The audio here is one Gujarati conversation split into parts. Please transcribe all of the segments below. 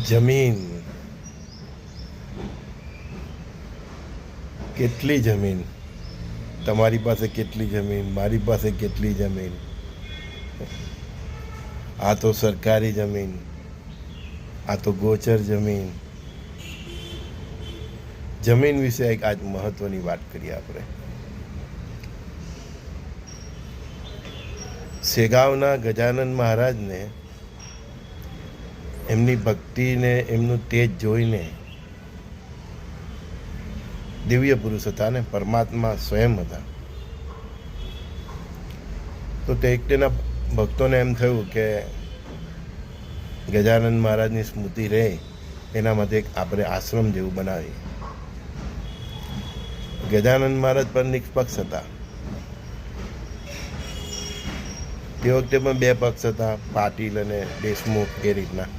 જમીન, કેટલી જમીન, તમારી પાસે કેટલી જમીન, મારી પાસે કેટલી જમીન. આ તો સરકારી જમીન, આ તો ગોચર જમીન. જમીન વિશે એક આજ મહત્વની વાત કરીએ આપણે. સેગાવના ગજાનન મહારાજને એમની ભક્તિને એમનું તેજ જોઈને, દિવ્ય પુરુષ હતા ને પરમાત્મા સ્વયં હતા, તો તે તેના ભક્તોને એમ થયું કે ગજાનન મહારાજની સ્મૃતિ રહે એના માટે એક આપણે આશ્રમ જેવું બનાવીએ. ગજાનન મહારાજ પણ નિષ્પક્ષ હતા. તે વખતે પણ બે પક્ષ હતા, પાટીલ અને દેશમુખ એ રીતના.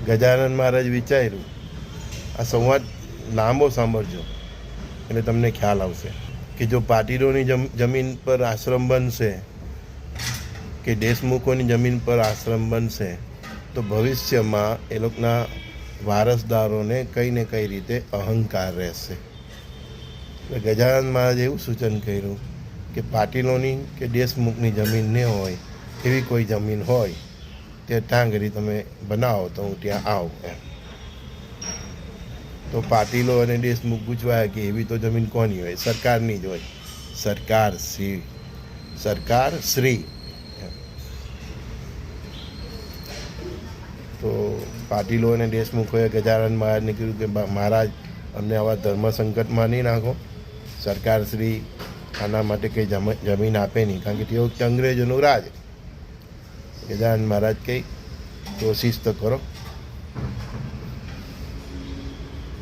ગજાનન મહારાજ વિચાર્યું, આ સંવાદ લાંબો સાંભળજો એટલે તમને ખ્યાલ આવશે કે જો પાટીલોની જમીન પર આશ્રમ બનશે કે દેશમુખોની જમીન પર આશ્રમ બનશે તો ભવિષ્યમાં એ લોકોના વારસદારોને કંઈ ને કઈ રીતે અહંકાર રહેશે. ગજાનન મહારાજે એવું સૂચન કર્યું કે પાટીલોની કે દેશમુખની જમીન ન હોય એવી કોઈ જમીન હોય તે ત્યાં ઘડી તમે બનાવો તો હું ત્યાં આવું એમ. તો પાટીલો અને દેશમુખ પૂછવાયા કે એવી તો જમીન કોની હોય? સરકારની જ હોય. સરકાર શ્રી. તો પાટીલો અને દેશમુખોએ ગજાનન મહારાજને કીધું કે મહારાજ અમને આવા ધર્મ સંકટમાં નહીં નાખો. સરકાર શ્રી આના માટે કંઈ જમીન આપે નહીં, કારણ કે તે વખતે અંગ્રેજોનું રાજ. ગજાનન મહારાજ કંઈ કોશિશ તો કરો.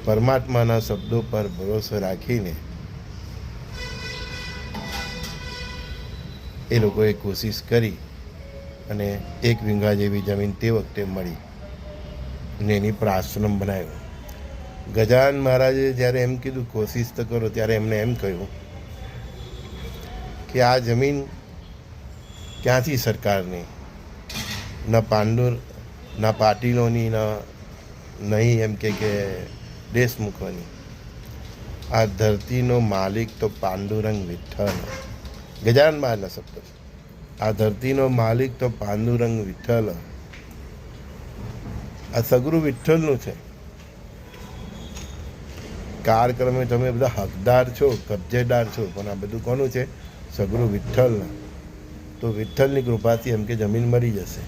પરમાત્માના શબ્દો પર ભરોસો રાખીને એ લોકોએ કોશિશ કરી અને 1 વીઘા જેવી જમીન તે વખતે મળી ને એની પર આશ્રમ બનાવ્યો. ગજાનન મહારાજે જ્યારે એમ કીધું કોશિશ તો કરો, ત્યારે એમને એમ કહ્યું કે આ જમીન ક્યાંથી સરકારની? ન પાટીલોની, નહીં એમ કે દેશમુખોની. આ ધરતીનો માલિક તો પાંડુરંગ વિઠ્ઠલ. ગજાનન મહારાજના શબ્દો. આ ધરતીનો માલિક તો પાંડુરંગ વિઠ્ઠલ. આ સગરું વિઠ્ઠલનું છે. કાળક્રમે તમે બધા હકદાર છો, કબજેદાર છો, પણ આ બધું કોનું છે? સગરું વિઠ્ઠલના. તો વિઠ્ઠલની કૃપાથી એમ કે જમીન મળી જશે.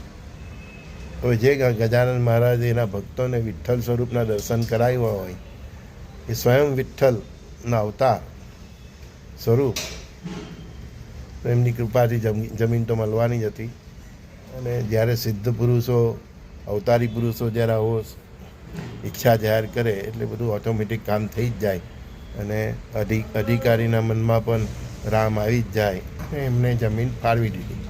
તો જે ગજાનન મહારાજે એના ભક્તોને વિઠ્ઠલ સ્વરૂપના દર્શન કરાવ્યા હોય, એ સ્વયં વિઠ્ઠલના અવતાર સ્વરૂપ, તો એમની કૃપાથી જમીન તો મળવાની જ હતી. અને જ્યારે સિદ્ધ પુરુષો, અવતારી પુરુષો જ્યારે આવો ઈચ્છા જાહેર કરે એટલે બધું ઓટોમેટિક કામ થઈ જ જાય અને અધિકારીના મનમાં પણ રામ આવી જ જાય. એમને જમીન ફાળવી દીધી.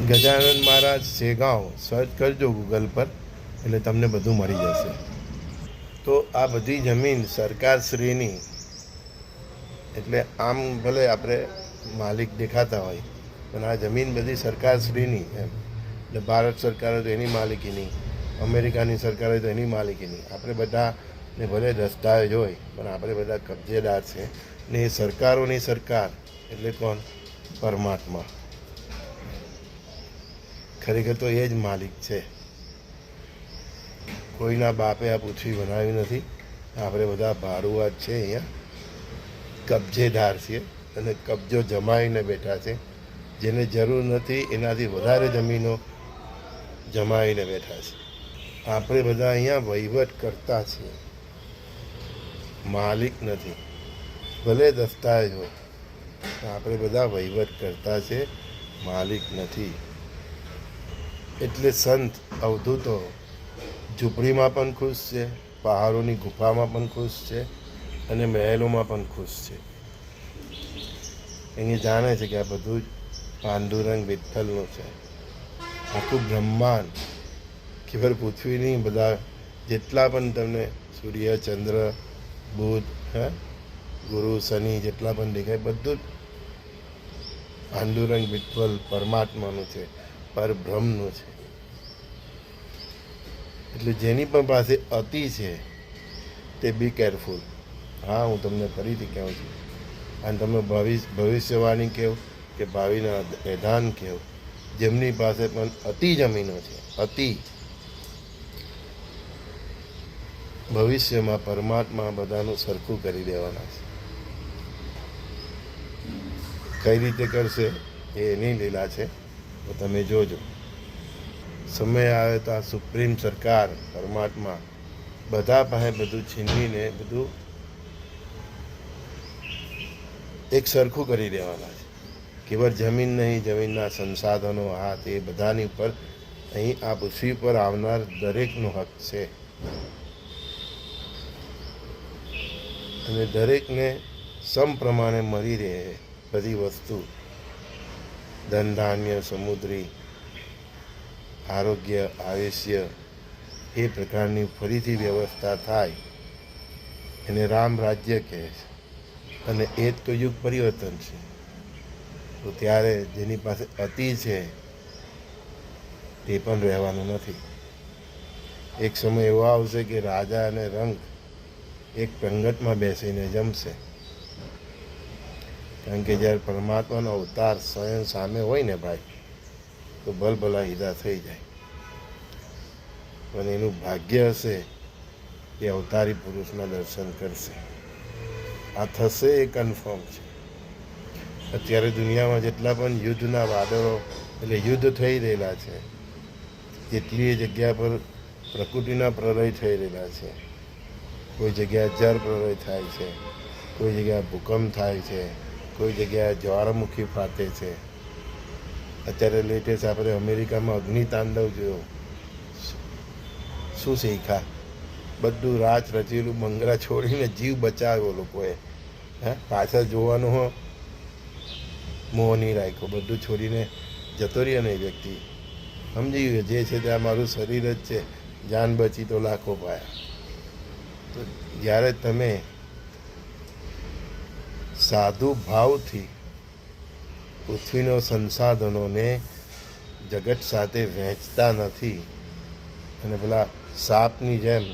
ગજાનન મહારાજ સેગાંવ સર્ચ કરજો ગૂગલ પર એટલે તમને બધું મળી જશે. તો આ બધી જમીન સરકારશ્રીની, એટલે આમ ભલે આપણે માલિક દેખાતા હોય પણ આ જમીન બધી સરકારશ્રીની એમ. એટલે ભારત સરકાર હોય તો એની માલિકીની, અમેરિકાની સરકાર હોય તો એની માલિકીની. આપણે બધાને ભલે દસ્તાવેજ હોય પણ આપણે બધા કબજેદાર છે. ને એ સરકારોની સરકાર એટલે કોણ? પરમાત્મા. ખરેખર તો એ જ માલિક છે. કોઈના બાપે આ પૃથ્વી બનાવી નથી. આપણે બધા ભાડુઆ જ છે, અહીંયા કબજેદાર છીએ અને કબજો જમાવીને બેઠા છે. જેને જરૂર નથી એનાથી વધારે જમીનો જમાવીને બેઠા છે. આપણે બધા અહીંયા વહીવટ કરતા છીએ, માલિક નથી. ભલે દસ્તાવેજ હોય, આપણે બધા વહીવટ કરતા છે, માલિક નથી. એટલે સંત અવધૂતો ઝૂંપડીમાં પણ ખુશ છે, પહાડોની ગુફામાં પણ ખુશ છે અને મહેલોમાં પણ ખુશ છે. એને જાણે છે કે આ બધું જ પાંડુરંગ વિઠ્ઠલનું છે. આખું બ્રહ્માંડ, કેવળ પૃથ્વીની, બધા જેટલા પણ તમને સૂર્ય, ચંદ્ર, બુધ, ગુરુ, શનિ જેટલા પણ દેખાય બધું જ પાંડુરંગ વિઠ્ઠલ પરમાત્માનું છે. પરબ્રહ્મનું છે. એટલે જેની પણ પાસે અતિ છે તે બી કેરફુલ. હા, હું તમને ફરીથી કહું છું. અને તમે ભવિષ્યવાણી કહો કે ભાવિના નિદાન કહો, જેમની પાસે પણ અતિ જમીનો છે, અતિ, ભવિષ્યમાં પરમાત્મા બધાનું સરખું કરી દેવાના છે. કઈ રીતે કરશે એ એની લીલા છે, તો તમે જોજો. સમય આવે તો આ સુપ્રીમ સરકાર પરમાત્મા બધા પાસે બધું છીનવીને બધું એક સરખું કરી દેવાના છે. કેવળ જમીન નહીં, જમીનના સંસાધનો, આ તે બધાની ઉપર અહીં આ પૃથ્વી પર આવનાર દરેકનો હક છે. અને દરેકને સમપ્રમાણે મળી રહે બધી વસ્તુ, ધન ધાન્ય, સમુદ્રી, આરોગ્ય, આયુષ્ય, એ પ્રકારની ફરીથી વ્યવસ્થા થાય. એને રામ રાજ્ય કહે છે. અને એ જ તો યુગ પરિવર્તન છે. તો ત્યારે જેની પાસે અતિ છે તે પણ રહેવાનું નથી. એક સમય એવો આવશે કે રાજા અને રંક એક પંગતમાં બેસીને જમશે. કારણ કે જ્યારે પરમાત્માનો અવતાર સ્વયં સામે હોય ને ભાઈ, તો ભલભલા હીરા થઈ જાય. પણ એનું ભાગ્ય હશે કે અવતારી પુરુષના દર્શન કરશે. આ થશે એ કન્ફર્મ છે. અત્યારે દુનિયામાં જેટલા પણ યુદ્ધના વાદળો, એટલે યુદ્ધ થઈ રહેલા છે, જેટલી જગ્યા પર પ્રકૃતિના પ્રલય થઈ રહેલા છે. કોઈ જગ્યાએ જળ પ્રલય થાય છે, કોઈ જગ્યાએ ભૂકંપ થાય છે, કોઈ જગ્યાએ જ્વાળામુખી ફાટે છે. અત્યારે લેટેસ્ટ આપણે અમેરિકામાં અગ્નિતાંડવ જોયો. શું શીખા? બધું રાત રચેલું બંગલા છોડીને જીવ બચાવ્યો લોકોએ. પાછળ જોવાનું હો મોહ નહીં રાખ્યો, બધું છોડીને જતો રહ્યો ને એ વ્યક્તિ. સમજી ગયો જે છે ત્યાં મારું શરીર જ છે, જાન બચી તો લાખો પાયા. તો જ્યારે તમે સાધુ ભાવથી પૃથ્વીનો સંસાધનોને જગત સાથે વહેંચતા નથી, અને પેલા સાપની જેમ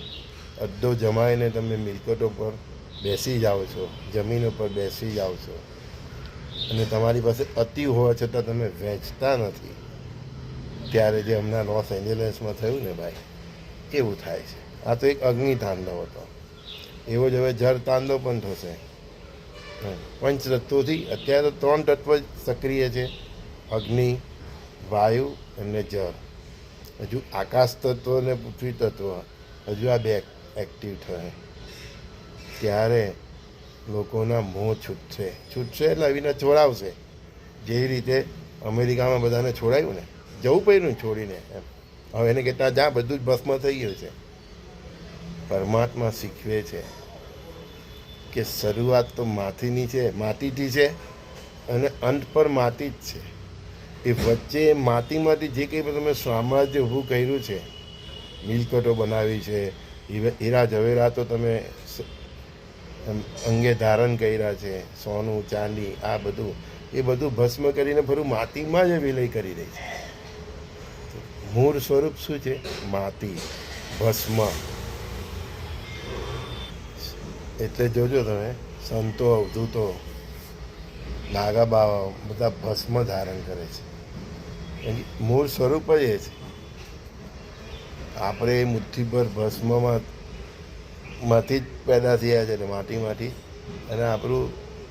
અડધો જમાઈને તમે મિલકતો પર બેસી જાઓ છો, જમીનો પર બેસી જાઓ છો, અને તમારી પાસે અતિ હોવા છતાં તમે વહેંચતા નથી, ત્યારે જે હમણાં લોસ એન્જલસમાં થયું ને ભાઈ, એવું થાય છે. આ તો એક અગ્નિ તાંડવ હતો. એવો જ હવે જળ તાંડવ પણ થશે. પંચ તત્વોથી અત્યારે તો 3 તત્વ સક્રિય છે: અગ્નિ, વાયુ અને જળ. હજુ આકાશ તત્વ અને પૃથ્વી તત્વ, હજુ આ 2 એક્ટિવ થશે. ત્યારે લોકોના મોં છૂટશે એટલે આવીને છોડાવશે. જે રીતે અમેરિકામાં બધાને છોડાયું ને, જવું પડ્યું છોડીને એમ. હવે એને કહેતા જ્યાં બધું જ ભસ્મ થઈ ગયું છે. પરમાત્મા શીખવે છે કે શરૂઆત તો માટીથી છે, અને અંત પર માટી જ છે. એ વચ્ચે માટીમાંથી જે કંઈ તમે સામ્રાજ્ય ઊભું કર્યું છે, મિલકતો બનાવી છે, હીરા ઝવેરાતો તમે અંગે ધારણ કર્યા છે, સોનું ચાંદી, આ બધું, એ બધું ભસ્મ કરીને ફરું માટીમાં જ વિલય કરી રહી છે. મૂળ સ્વરૂપ શું છે? માટી, ભસ્મ. એટલે જોજો તમે, સંતો, અવધૂતો, નાગા બાવા બધા ભસ્મ ધારણ કરે છે. એની મૂળ સ્વરૂપ જ એ છે. આપણે મુઠ્ઠીભર ભસ્મમાંથી જ પેદા થયા છે, માટીમાંથી. અને આપણું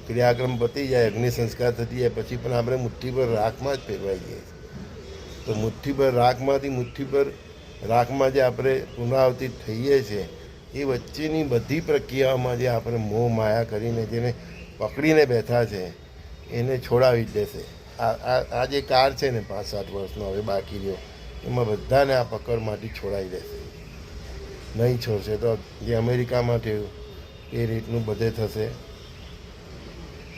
ક્રિયાક્રમ પતી જાય, અગ્નિ સંસ્કાર થતી જાય પછી પણ આપણે મુઠ્ઠીભર રાખમાં જ ફેરવાઈ જઈએ છીએ. તો મુઠ્ઠીભર રાખમાં જે આપણે પુનરાવર્તિત થઈએ છીએ, એ વચ્ચેની બધી પ્રક્રિયાઓમાં જે આપણે મોહ માયા કરીને જેને પકડીને બેઠા છે, એને છોડાવી જ દેશે. આ જે કાર છે ને 5-7 વર્ષનો હવે બાકી રહ્યો, એમાં બધાને આ પકડમાંથી છોડાવી દેશે. નહીં છોડશે તો જે અમેરિકામાં થયું એ રીતનું બધે થશે.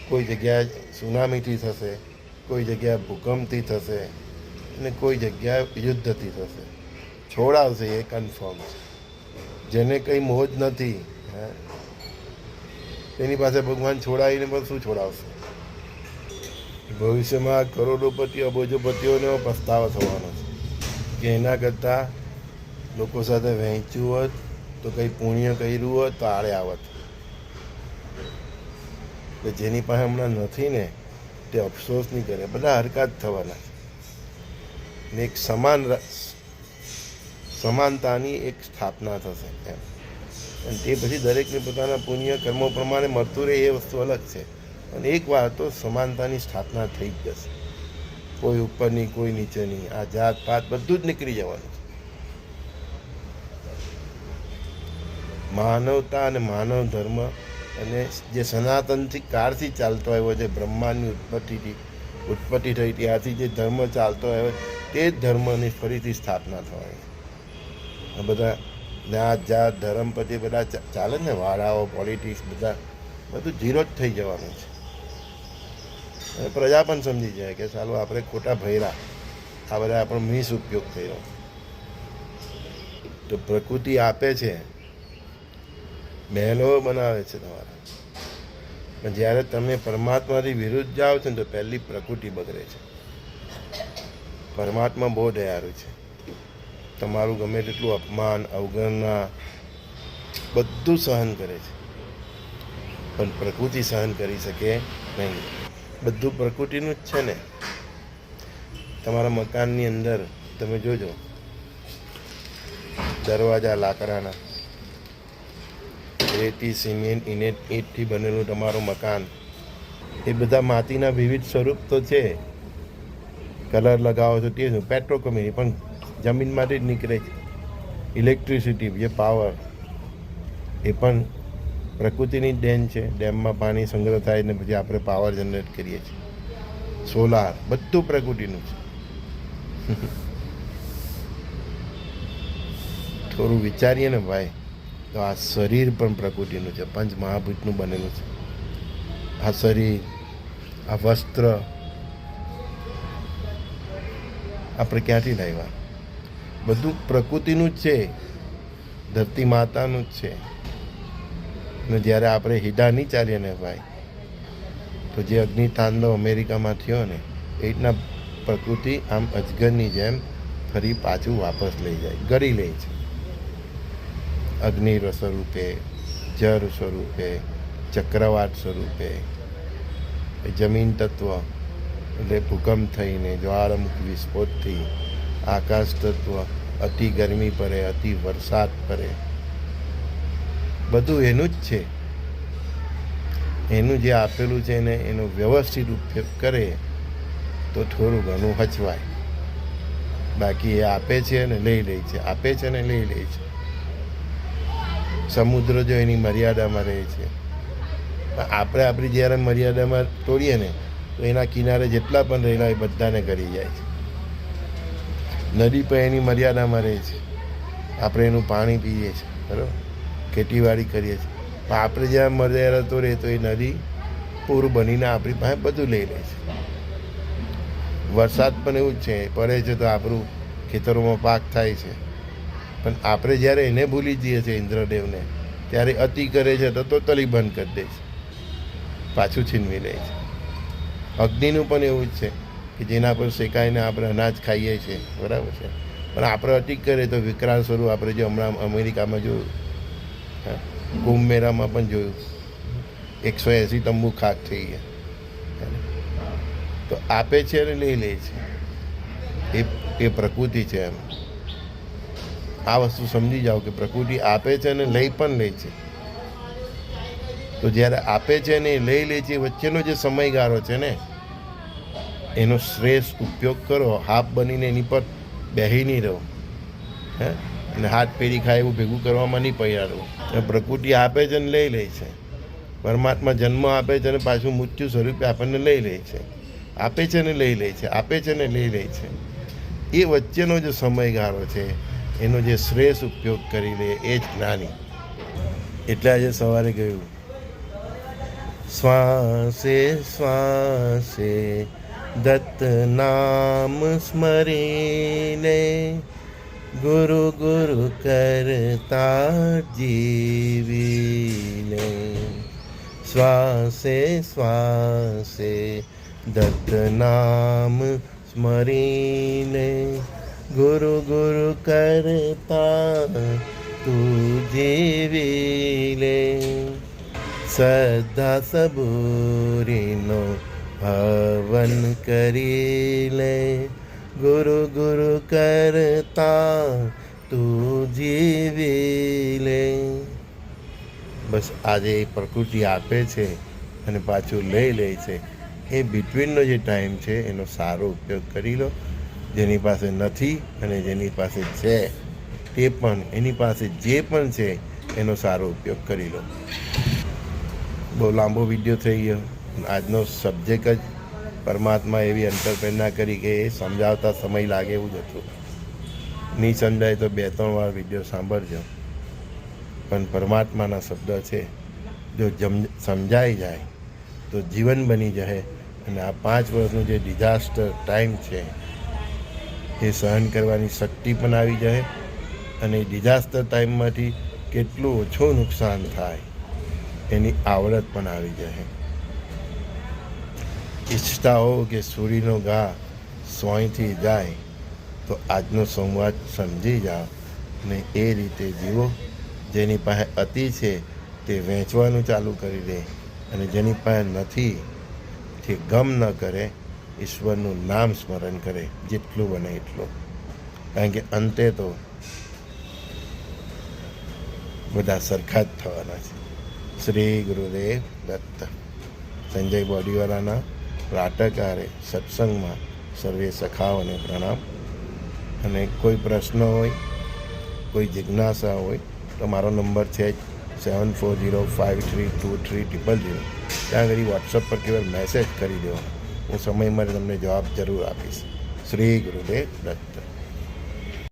કોઈ જગ્યાએ સુનામીથી થશે, કોઈ જગ્યાએ ભૂકંપથી થશે, અને કોઈ જગ્યાએ યુદ્ધથી થશે. છોડાવશે એ કન્ફર્મ છે. જેને કંઈ મોહ જ નથી, તેની પાસે ભગવાન છોડાવીને પણ શું છોડાવશે? ભવિષ્યમાં કરોડોપતિ અબોજોપતિઓને પસ્તાવો થવાનો છે કે એના કરતાં લોકો સાથે વહેંચ્યું હોત તો કંઈ પુણ્ય કર્યું હોત તો આડે આવત. કે જેની પાસે હમણાં નથી ને તે અફસોસ નહીં કરે, બધા હરકત થવાના છે. ને એક સમાનતાની એક સ્થાપના થશે એમ. અને તે પછી દરેકને પોતાના પુણ્ય કર્મો પ્રમાણે મળતું રહે એ વસ્તુ અલગ છે. અને એક વાર તો સમાનતાની સ્થાપના થઈ જ જશે. કોઈ ઉપરની કોઈ નીચેની, આ જાત પાત બધું જ નીકળી જવાનું છે. માનવતા અને માનવ ધર્મ અને જે સનાતનથી કાળથી ચાલતો આવ્યો છે, બ્રહ્માંડની ઉત્પત્તિ થઈ ત્યારથી જે ધર્મ ચાલતો આવ્યો તે જ ધર્મની ફરીથી સ્થાપના થવાની. આ બધા જ્ઞાત જાત ધર્મ પછી બધા ચાલે ને, વાળાઓ પોલિટિક્સ બધું ઝીરો જ થઈ જવાનું છે. અને પ્રજા પણ સમજી જાય કે ચાલો આપણે ખોટા ભર્યા, આ બધા આપણો મિસ ઉપયોગ થયો. તો પ્રકૃતિ આપે છે, મહેલો બનાવે છે તમારા, પણ જ્યારે તમે પરમાત્માથી વિરુદ્ધ જાઓ છો ને તો પહેલી પ્રકૃતિ બગડે છે. પરમાત્મા બહુ દયાળુ છે. તમારું ગમે તેટલું અપમાન અવગણના બધું સહન કરે છે, પણ પ્રકૃતિ સહન કરી શકે નહીં. બધું પ્રકૃતિનું જ છે ને. તમારા મકાનની અંદર તમે જોજો, દરવાજા લાકડાના, રેતી સિમેન્ટ ઈંટથી બનેલું તમારું મકાન, એ બધા માટીના વિવિધ સ્વરૂપ તો છે. કલર લગાવો છો તે પેટ્રોકેમિકલ પણ જમીનમાંથી જ નીકળે છે. ઇલેક્ટ્રિસિટી જે પાવર એ પણ પ્રકૃતિની જ દેન છે. ડેમમાં પાણી સંગ્રહ થાય ને પછી આપણે પાવર જનરેટ કરીએ છીએ. સોલાર બધું પ્રકૃતિનું છે. થોડું વિચારીએ ને ભાઈ, તો આ શરીર પણ પ્રકૃતિનું છે, પંચ મહાભૂતનું બનેલું છે. આ શરીર, આ વસ્ત્ર આપણે ક્યાંથી લાવ્યા? બધું પ્રકૃતિનું જ છે, ધરતી માતાનું જ છે. ને જ્યારે આપણે હીડા નહીં ચાલીએ ને ભાઈ, તો જે અગ્નિતાંડવ અમેરિકામાં થયો ને એ રીતના પ્રકૃતિ આમ અજગરની જેમ ફરી પાછું વાપસ લઈ જાય, ગળી લે છે. અગ્નિ સ્વરૂપે, જળ સ્વરૂપે, ચક્રવાત સ્વરૂપે, જમીન તત્વ એટલે ભૂકંપ થઈને જ્વાળામુખી વિસ્ફોટથી આકાશ તત્વ અતિ ગરમી પડે, અતિ વરસાદ પડે, બધું એનું જ છે. એનું જે આપેલું છે ને એનો વ્યવસ્થિત ઉપયોગ કરે તો થોડું ઘણું હચવાય. બાકી એ આપે છે અને લઈ લે છે, આપે છે અને લઈ લે છે. સમુદ્ર જો એની મર્યાદામાં રહે છે, આપણે આપણી જ્યારે મર્યાદામાં તોડીએ ને તો એના કિનારે જેટલા પણ રહેલા એ બધાને કરી જાય છે. નદી પણ એની મર્યાદામાં રહે છે, આપણે એનું પાણી પીએ છીએ, બરાબર, ખેતીવાડી કરીએ છીએ. પણ આપણે જ્યાં મર્યાદા તોડીએ તો એ નદી પૂર બનીને આપણી પાસે બધું લઈ લે છે. વરસાદ પણ એવું જ છે, પડે છે તો આપણું ખેતરોમાં પાક થાય છે. પણ આપણે જ્યારે એને ભૂલી જઈએ છીએ ઇન્દ્રદેવને, ત્યારે અતિ કરે છે તો તોતલી બંધ કરી દે છે, પાછું છીનવી લે છે. અગ્નિનું પણ એવું જ છે કે જેના પર શેકાઈને આપણે અનાજ ખાઈએ છીએ, બરાબર છે. પણ આપણે અતિ કરે તો વિકરાળ સ્વરૂપ આપણે જો હમણાં અમેરિકામાં જોયું, કુંભ મેળામાં પણ જોયું, 180 તંબુ ખાક થઈ ગયા. તો આપે છે અને લઈ લે છે, એ પ્રકૃતિ છે. એમ આ વસ્તુ સમજી જાઓ કે પ્રકૃતિ આપે છે અને લઈ પણ લે છે. તો જ્યારે આપે છે ને એ લઈ લે છે, વચ્ચેનો જે સમયગાળો છે ને એનો શ્રેષ્ઠ ઉપયોગ કરો. હાફ બનીને એની પર બેહી નહીં રહો, અને હાથ પેરી ખાય એવું ભેગું કરવામાં નહીં પડ્યા. પ્રકૃતિ આપે છે ને લઈ લે છે. પરમાત્મા જન્મ આપે છે અને પાછું મૃત્યુ સ્વરૂપે આપણને લઈ લે છે. આપે છે ને લઈ લે છે, આપે છે ને લઈ લે છે. એ વચ્ચેનો જે સમયગાળો છે એનો જે શ્રેષ્ઠ ઉપયોગ કરી લે એ જ જ્ઞાની. એટલે આજે સવારે કહ્યું, શ્વાસે શ્વાસે દત્ત નામ સ્મરીને ગુરુ ગુરુ કરતા જીવીને. શ્વાસે શ્વાસે દત્ત નામ સ્મરીને ગુરુ ગુરુ કરતા તું જીવી લે. સદા સબૂરીનો હવન કરી લે, ગુરુ ગુરુ કરતા તું જીવી લે. બસ આજે એ પ્રકૃતિ આપે છે અને પાછું લઈ લે છે. એ બિટવીનનો જે ટાઈમ છે એનો સારો ઉપયોગ કરી લો. જેની પાસે નથી અને જેની પાસે છે તે પણ એની પાસે જે પણ છે એનો સારો ઉપયોગ કરી લો. બહુ લાંબો વિડીયો થઈ ગયો. આજનો સબ્જેક્ટ જ પરમાત્મા એવી અંતરપ્રેરણા કરી કે એ સમજાવતા સમય લાગે એવું જ હતું. નહીં સમજાય તો 2-3 વાર વિડીયો સાંભળજો. પણ પરમાત્માના શબ્દ છે, જો સમજાઈ જાય તો જીવન બની જાય. અને આ 5 વર્ષનું જે ડિઝાસ્ટર ટાઈમ છે એ સહન કરવાની શક્તિ પણ આવી જાય. અને ડિઝાસ્ટર ટાઈમમાંથી કેટલું ઓછું નુકસાન થાય એની આવડત પણ આવી જાય. ઈચ્છતા હો કે સૂરીનો ઘા સોયથી જાય તો આજનો સંવાદ સમજી જાઓ ને એ રીતે જીવો. જેની પાસે અતિ છે તે વહેંચવાનું ચાલુ કરી દે અને જેની પાસે નથી તે ગમ ન કરે, ઈશ્વરનું નામ સ્મરણ કરે જેટલું બને એટલું. કારણ કે અંતે તો બધા સરખા જ થવાના છે. શ્રી ગુરુદેવ દત્ત. સંજય બોડીવાલાના રાટકારે સત્સંગમાં સર્વે સખાઓને પ્રણામ. અને કોઈ પ્રશ્ન હોય, કોઈ જિજ્ઞાસા હોય તો મારો નંબર છે 7405323000. ત્યાં આગળ વોટ્સઅપ પર કેવળ મેસેજ કરી દો. હું સમય મળે તમને જવાબ જરૂર આપીશ. શ્રી ગુરુદેવ દત્ત.